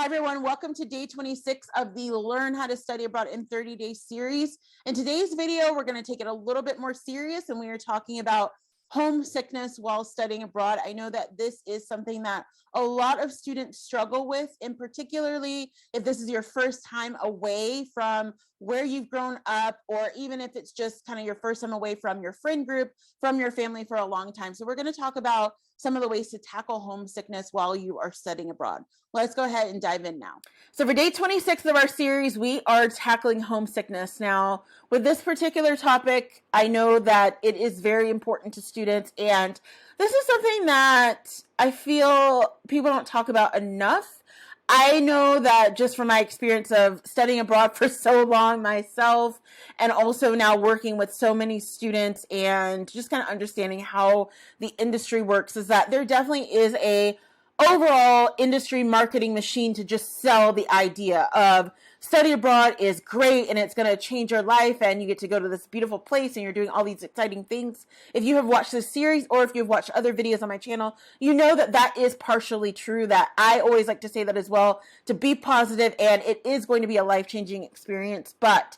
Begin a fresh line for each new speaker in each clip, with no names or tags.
Hi, everyone. Welcome to day 26 of the Learn How to Study Abroad in 30 Days series. In today's video, we're going to take it a little bit more serious, and we are talking about homesickness while studying abroad. I know that this is something that a lot of students struggle with, and particularly if this is your first time away from where you've grown up, or even if it's just kind of your first time away from your friend group, from your family for a long time. So we're going to talk about some of the ways to tackle homesickness while you are studying abroad. Let's go ahead and dive in now. So for day 26 of our series, we are tackling homesickness. Now, with this particular topic, I know that it is very important to students, and this is something that I feel people don't talk about enough. I know that just from my experience of studying abroad for so long myself, and also now working with so many students and just kind of understanding how the industry works, is that there definitely is a overall industry marketing machine to just sell the idea of study abroad is great and it's going to change your life and you get to go to this beautiful place and you're doing all these exciting things. If you have watched this series or if you've watched other videos on my channel, you know that that is partially true. That I always like to say that as well, to be positive, and it is going to be a life-changing experience. But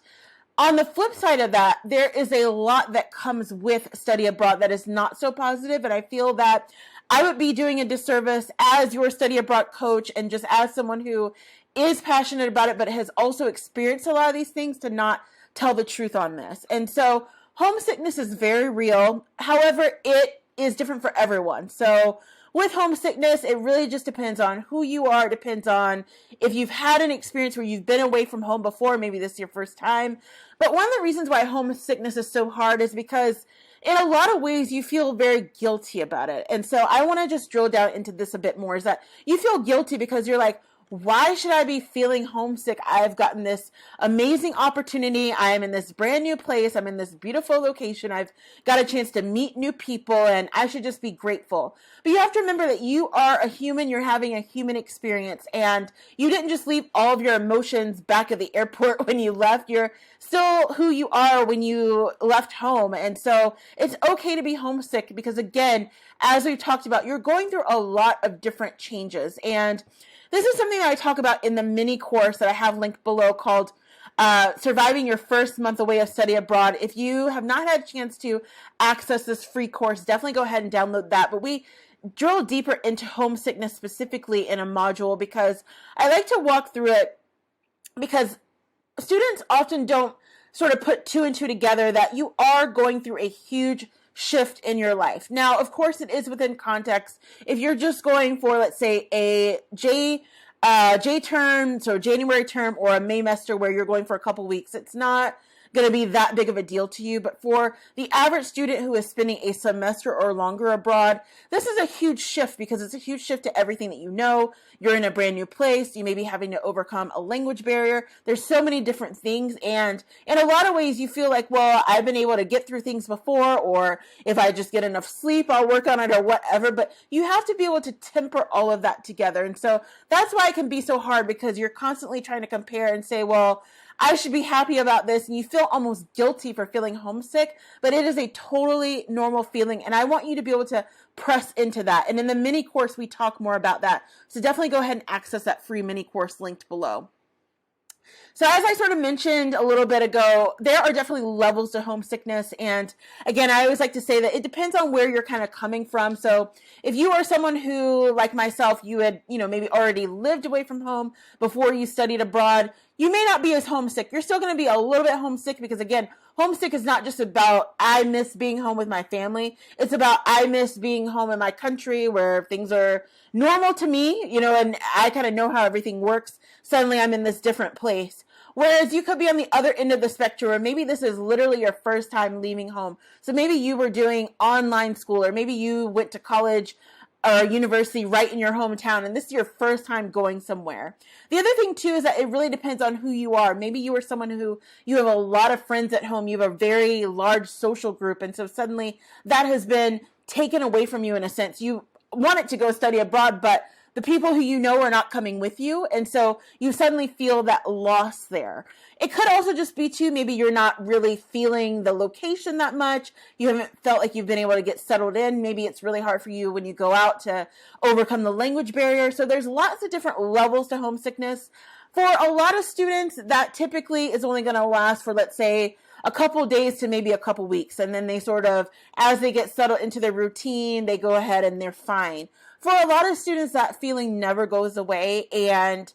on the flip side of that, there is a lot that comes with study abroad that is not so positive, and I feel that I would be doing a disservice as your study abroad coach and just as someone who is passionate about it but has also experienced a lot of these things to not tell the truth on this. And so homesickness is very real. However, it is different for everyone. So with homesickness, it really just depends on who you are. It depends on if you've had an experience where you've been away from home before. Maybe this is your first time. But one of the reasons why homesickness is so hard is because in a lot of ways you feel very guilty about it. And so I want to just drill down into this a bit more, is that you feel guilty because you're like, why should I be feeling homesick? I've gotten this amazing opportunity. I am in this brand new place. I'm in this beautiful location. I've got a chance to meet new people, and I should just be grateful. But you have to remember that you are a human. You're having a human experience, and you didn't just leave all of your emotions back at the airport when you left. You're still who you are when you left home. And so it's okay to be homesick because, again, as we talked about, you're going through a lot of different changes. And this is something that I talk about in the mini course that I have linked below called Surviving Your First Month Away of Study Abroad. If you have not had a chance to access this free course, definitely go ahead and download that. But we drill deeper into homesickness specifically in a module because I like to walk through it because students often don't sort of put two and two together that you are going through a huge shift in your life. Now, of course, it is within context. If you're just going for, let's say, a J term, so January term, or a Maymester where you're going for a couple weeks, it's not going to be that big of a deal to you. But for the average student who is spending a semester or longer abroad, this is a huge shift because it's a huge shift to everything that you know. You're in a brand new place. You may be having to overcome a language barrier. There's so many different things. And in a lot of ways, you feel like, well, I've been able to get through things before, or if I just get enough sleep, I'll work on it or whatever. But you have to be able to temper all of that together. And so that's why it can be so hard, because you're constantly trying to compare and say, well, I should be happy about this, and you feel almost guilty for feeling homesick, but it is a totally normal feeling, and I want you to be able to press into that. And in the mini course, we talk more about that. So definitely go ahead and access that free mini course linked below. So as I sort of mentioned a little bit ago, there are definitely levels to homesickness. And again, I always like to say that it depends on where you're kind of coming from. So if you are someone who, like myself, you had, maybe already lived away from home before you studied abroad, you may not be as homesick. You're still going to be a little bit homesick because, again, homesick is not just about I miss being home with my family. It's about I miss being home in my country where things are normal to me, and I kind of know how everything works. Suddenly I'm in this different place. Whereas you could be on the other end of the spectrum, or maybe this is literally your first time leaving home. So maybe you were doing online school, or maybe you went to college or university right in your hometown, and this is your first time going somewhere. The other thing too is that it really depends on who you are. Maybe you are someone who you have a lot of friends at home, you have a very large social group, and so suddenly that has been taken away from you in a sense. You wanted to go study abroad, but the people who you know are not coming with you. And so you suddenly feel that loss there. It could also just be too, maybe you're not really feeling the location that much. You haven't felt like you've been able to get settled in. Maybe it's really hard for you when you go out to overcome the language barrier. So there's lots of different levels to homesickness. For a lot of students, that typically is only going to last for, let's say, a couple days to maybe a couple weeks. And then they sort of, as they get settled into their routine, they go ahead and they're fine. For a lot of students, that feeling never goes away. And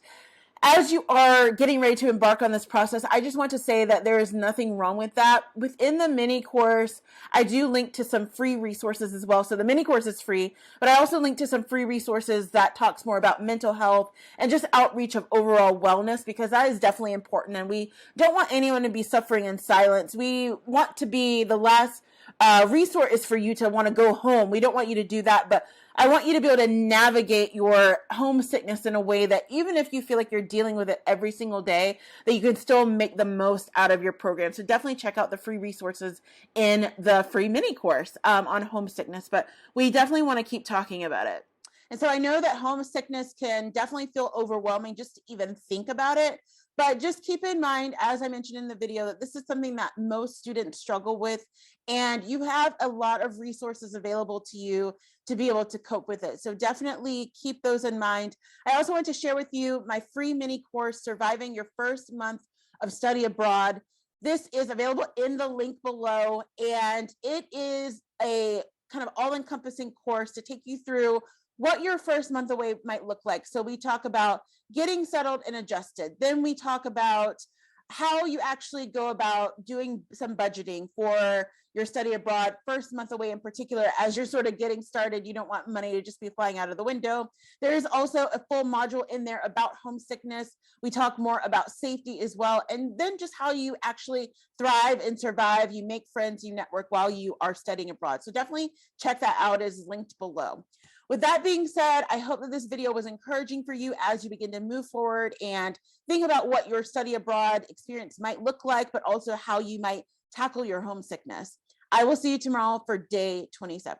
as you are getting ready to embark on this process, I just want to say that there is nothing wrong with that. Within the mini course, I do link to some free resources as well. So the mini course is free, but I also link to some free resources that talks more about mental health and just outreach of overall wellness, because that is definitely important. And we don't want anyone to be suffering in silence. We want to be the last resource is for you to want to go home. We don't want you to do that, but I want you to be able to navigate your homesickness in a way that even if you feel like you're dealing with it every single day, that you can still make the most out of your program. So definitely check out the free resources in the free mini course on homesickness, but we definitely want to keep talking about it. And so I know that homesickness can definitely feel overwhelming just to even think about it. But just keep in mind, as I mentioned in the video, that this is something that most students struggle with, and you have a lot of resources available to you to be able to cope with it. So definitely keep those in mind. I also want to share with you my free mini course, Surviving Your First Month of Study Abroad. This is available in the link below, and it is a kind of all-encompassing course to take you through what your first month away might look like. So we talk about getting settled and adjusted. Then we talk about how you actually go about doing some budgeting for your study abroad first month away in particular. As you're sort of getting started, you don't want money to just be flying out of the window. There is also a full module in there about homesickness. We talk more about safety as well, and then just how you actually thrive and survive. You make friends, you network while you are studying abroad. So definitely check that out, as linked below. With that being said, I hope that this video was encouraging for you as you begin to move forward and think about what your study abroad experience might look like, but also how you might tackle your homesickness. I will see you tomorrow for day 27.